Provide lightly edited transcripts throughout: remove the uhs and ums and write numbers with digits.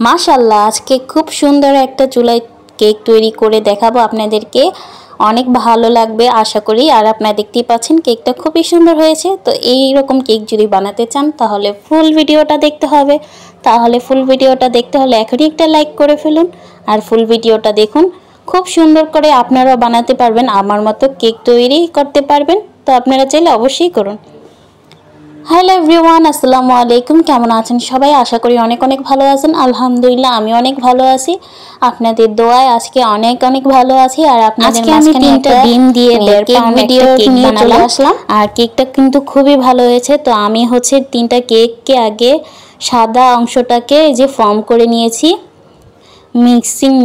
মাশাআল্লাহ আজকে খুব সুন্দর একটা চুলায় কেক তৈরি করে দেখাবো আপনাদেরকে। অনেক ভালো লাগবে আশা করি। আর আপনারা দেখতেই পাচ্ছেন কেকটা খুবই সুন্দর হয়েছে। তো এই রকম কেক যদি বানাতে চান তাহলে ফুল ভিডিওটা দেখতে হবে। এখনই একটা লাইক করে ফেলুন আর ফুল ভিডিওটা দেখুন। খুব সুন্দর করে আপনারা বানাতে পারবেন, আমার মতো কেক তৈরি করতে পারবেন। তো আপনারা চাইলে অবশ্যই করুন। হ্যালো এভরিওয়ান, আসসালামু আলাইকুম। কেমন আছেন সবাই? আশা করি অনেক অনেক ভালো আছেন। আলহামদুলিল্লাহ আমি অনেক ভালো আছি, আপনাদের দোয়ায় আজকে অনেক অনেক ভালো আছি। আর আপনাদের মাঝখানে একটা ডিম দিয়ে 1.5 পাউন্ড ভিডিও নিয়ে চলে আসলাম। আর কেকটা কিন্তু খুবই ভালো হয়েছে। তো আমি হচ্ছে 3টা কেককে আগে সাদা অংশটাকে যে ফর্ম করে নিয়েছি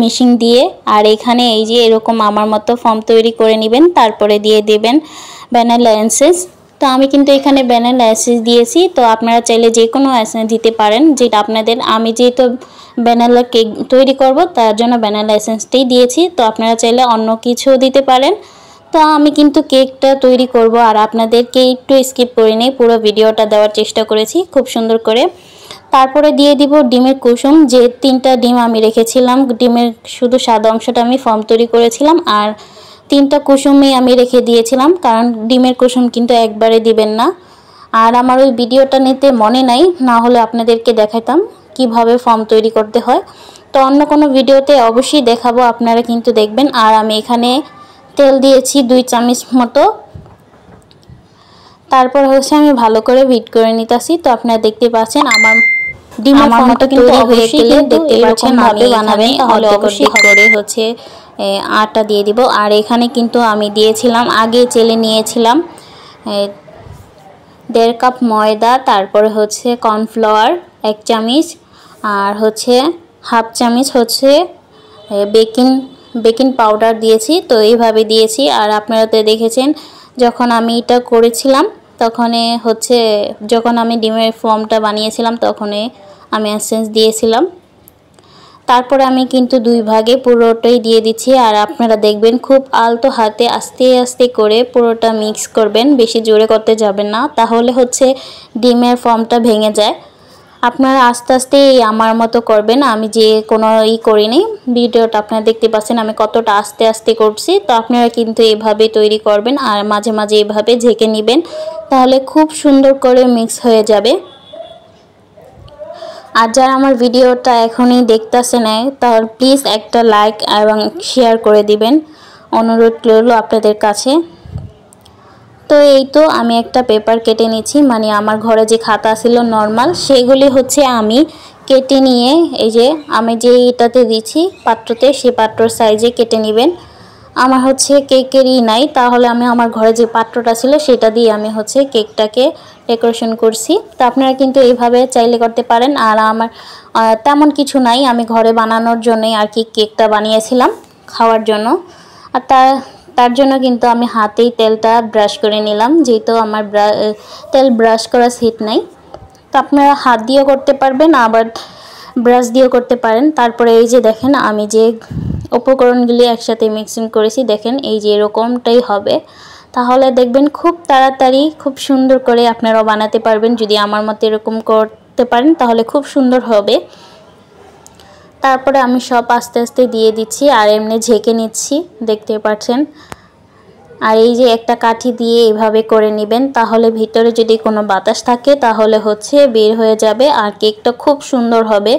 মিক্সিং দিয়ে। আর এখানে এই যে এরকম আমার মতো ফর্ম তৈরি করে নেবেন, তারপরে দিয়ে দেবেন ভ্যানিলা এসেন্স। তো আমি কিন্তু এখানে ভ্যানিলা এসেন্স দিয়েছি। তো আপনারা চাইলে যে কোনো এসেন্স দিতে পারেন, যেটা আপনাদের। আমি যেহেতু ভ্যানিলা কেক তৈরি করব তার জন্য ভ্যানিলা এসেন্সটাই দিয়েছি। তো আপনারা চাইলে অন্য কিছুও দিতে পারেন। তো আমি কিন্তু কেকটা তৈরি করব আর আপনাদেরকে একটু স্কিপ করে নিয়ে পুরো ভিডিওটা দেওয়ার চেষ্টা করেছি খুব সুন্দর করে। তারপরে দিয়ে দিব ডিমের কুসুম। যে 3টা ডিম আমি রেখেছিলাম, ডিমের শুধু সাদা অংশটা আমি ফর্ম তৈরি করেছিলাম আর 3টা কুসুমই আমি রেখে দিয়েছিলাম, কারণ ডিমের কুসুম কিন্তু একবারে দিবেন না। আর আমার ওই ভিডিওটা নিতে মনে নাই, না হলে আপনাদেরকে দেখাতাম কিভাবে ফর্ম তৈরি করতে হয়। তো অন্য কোনো ভিডিওতে অবশ্যই দেখাবো, আপনারা কিন্তু দেখবেন। আর আমি এখানে তেল দিয়েছি 2 চামচ মতো। তারপর হচ্ছে আমি ভালো করে বিট করে নিতেছি। তো আপনারা দেখতে পাচ্ছেন আমার ডিমের ফর্মটা কিন্তু হয়ে গেলে দেখতে পাচ্ছেন ভাবে বানাবেন, তাহলে অবশ্যই করে হচ্ছে আটা দিয়ে দিব। আর এখানে কিন্তু আমি দিয়েছিলাম, আগে চেলে নিয়েছিলাম 1.5 কাপ ময়দা, তারপরে হচ্ছে কর্নফ্লাওয়ার 1 চামচ, আর হচ্ছে 1/2 চামচ হচ্ছে বেকিং পাউডার দিয়েছি। তো এইভাবে দিয়েছি। আর আপনারা তো দেখেছেন যখন আমি এটা করেছিলাম যখন আমি ডিমের ফর্মটা বানিয়েছিলাম তখন আমি এসেন্স দিয়েছিলাম। তারপরে আমি কিন্তু 2 ভাগে পুরোটাই দিয়ে দিচ্ছি। আর আপনারা দেখবেন খুব আলতো হাতে আস্তে আস্তে করে পুরোটা মিক্স করবেন, বেশি জোরে করতে যাবেন না, তাহলে হচ্ছে ডিমের ফর্মটা ভেঙে যায়। আপনারা আস্তে আস্তে আমার মতো করবেন। আমি যে কোনো করিনি, ভিডিওটা আপনারা দেখতে পাচ্ছেন আমি কতটা আস্তে আস্তে করছি। তো আপনারা কিন্তু এভাবে তৈরি করবেন আর মাঝে মাঝে এভাবে ঝেঁকে নেবেন, তাহলে খুব সুন্দর করে মিক্স হয়ে যাবে। আর যারা আমার ভিডিওটা এখনই দেখতেছেন তাহলে প্লিজ একটা লাইক এবং শেয়ার করে দিবেন, অনুরোধ রইল আপনাদের কাছে। তো এই তো আমি একটা পেপার কেটে নিচ্ছি, মানে আমার ঘরে যে খাতা ছিল নর্মাল সেগুলি হচ্ছে আমি কেটে নিয়ে এই যে আমি যে এটাতে দিচ্ছি পাত্রতে, সেই পাত্রর সাইজে কেটে নেবেন। আমার হচ্ছে কেকেরই নাই, তাহলে আমি আমার ঘরে যে পাত্রটা ছিল সেটা দিয়ে আমি হচ্ছে কেকটাকে ডেকোরেশন করছি। তো আপনারা কিন্তু এইভাবে চাইলে করতে পারেন। আর আমার তেমন কিছু নাই, আমি ঘরে বানানোর জন্যই আর কি কেকটা বানিয়েছিলাম খাওয়ার জন্য। আর তার জন্য কিন্তু আমি হাতেই তেলটা ব্রাশ করে নিলাম, যেহেতু আমার তেল ব্রাশ করা সিট নাই। তো আপনারা হাত দিয়েও করতে পারবেন, আবার ব্রাশ দিয়েও করতে পারেন। তারপরে এই যে দেখেন আমি যে উপকরণগুলি একসাথে মিক্সিং করেছি, দেখেন এই যে এরকমটাই হবে। তাহলে দেখবেন খুব তাড়াতাড়ি খুব সুন্দর করে আপনারাও বানাতে পারবেন। যদি আমার মতো এরকম করতে পারেন তাহলে খুব সুন্দর হবে। তারপরে আমি সব আস্তে আস্তে দিয়ে দিচ্ছি আর এমনি ঝেঁকে নিচ্ছি, দেখতে পাচ্ছেন। আর এই যে একটা কাঠি দিয়ে এভাবে করে নেবেন, তাহলে ভিতরে যদি কোনো বাতাস থাকে তাহলে হচ্ছে বের হয়ে যাবে। আর কেকটা খুব সুন্দর হবে,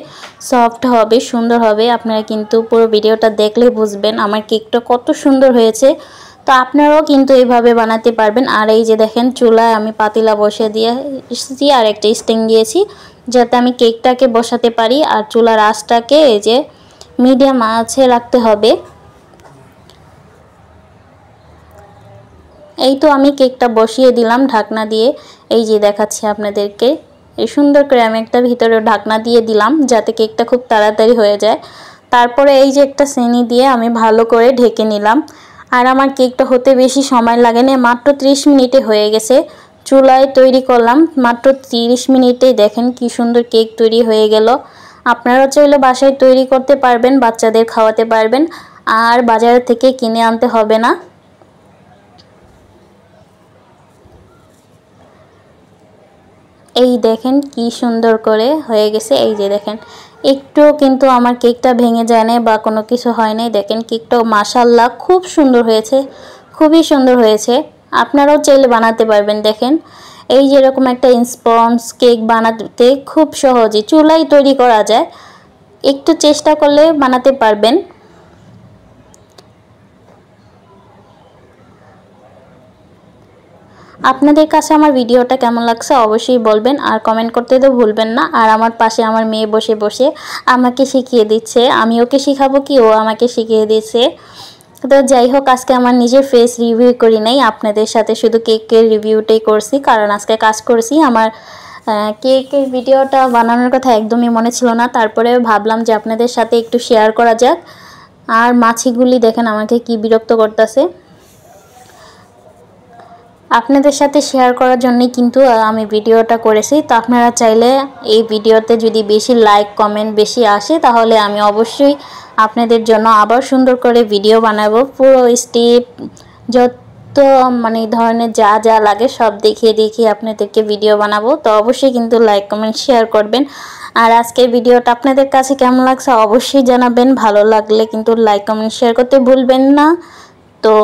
সফট হবে, সুন্দর হবে। আপনারা কিন্তু পুরো ভিডিওটা দেখলে বুঝবেন আমার কেকটা কত সুন্দর হয়েছে। তো আপনারাও কিন্তু এইভাবে বানাতে পারবেন। আর এই যে দেখেন চুলায় আমি পাতিলা বসে দিয়েছি আর একটা স্ট্যান্ড দিয়েছি, যাতে আমি কেকটাকে বসাতে পারি। আর চুলার আঁচটাকে এই যে মিডিয়াম আঁচে রাখতে হবে। এই তো আমি কেকটা বসিয়ে দিলাম ঢাকনা দিয়ে, এই যে দেখাচ্ছি আপনাদেরকে। এই সুন্দর করে আমি একটা ভিতরে ঢাকনা দিয়ে দিলাম যাতে কেকটা খুব তাড়াতাড়ি হয়ে যায়। তারপরে এই যে একটা চেনি দিয়ে আমি ভালো করে ঢেকে নিলাম। আর আমার কেকটা হতে বেশি সময় লাগে না, মাত্র 30 মিনিটে হয়ে গেছে। চুলায় তৈরি করলাম মাত্র 30 মিনিটেই দেখেন কি সুন্দর কেক তৈরি হয়ে গেল। আপনারা চাইলে বাসায় তৈরি করতে পারবেন, বাচ্চাদের খাওয়াতে পারবেন, আর বাজার থেকে কিনে আনতে হবে না। এই দেখেন কি সুন্দর করে হয়ে গেছে। এই যে দেখেন একটু কিন্তু আমার কেকটা ভেঙে যায় না বা কোনো কিছু হয় নাই। দেখেন কেকটাও মাশাআল্লাহ খুব সুন্দর হয়েছে, খুবই সুন্দর হয়েছে। আপনারাও চাইলে বানাতে পারবেন। দেখেন এই যেরকম একটা স্পঞ্জ কেক বানাতে খুব সহজে চুলায় তৈরি করা যায়, একটু চেষ্টা করলে বানাতে পারবেন। আপনাদের কাছে আমার ভিডিওটা কেমন লাগছে অবশ্যই বলবেন, আর কমেন্ট করতে তো ভুলবেন না। আর আমার পাশে আমার মেয়ে বসে বসে আমাকে শিখিয়ে দিচ্ছে, আমি ওকে শেখাবো কি ও আমাকে শিখিয়ে দিচ্ছে। তো যাই হোক, আজকে আমার নিজের ফেস রিভিউ করি নাই, আপনাদের সাথে শুধু কেকের রিভিউটাই করছি, কারণ আজকে কাজ করছি। আমার কেকের ভিডিওটা বানানোর কথা একদমই মনে ছিল না, তারপরে ভাবলাম যে আপনাদের সাথে একটু শেয়ার করা যাক। আর মাছিগুলি দেখেন আমাকে কি বিরক্ত করতেছে। আপনাদের সাথে শেয়ার করার জন্যই কিন্তু আমি ভিডিওটা করেছি। তো আপনারা চাইলে এই ভিডিওতে যদি বেশি লাইক কমেন্ট বেশি আসে তাহলে আমি অবশ্যই আপনাদের জন্য আবার সুন্দর করে ভিডিও বানাবো, পুরো স্টেপ যত মানে ধরনের যা যা লাগে সব দেখিয়ে দেখিয়ে আপনাদেরকে ভিডিও বানাবো। তো অবশ্যই কিন্তু লাইক কমেন্ট শেয়ার করবেন। আর আজকের ভিডিওটা আপনাদের কাছে কেমন লাগছে অবশ্যই জানাবেন, ভালো লাগলে কিন্তু লাইক কমেন্ট শেয়ার করতে ভুলবেন না। তো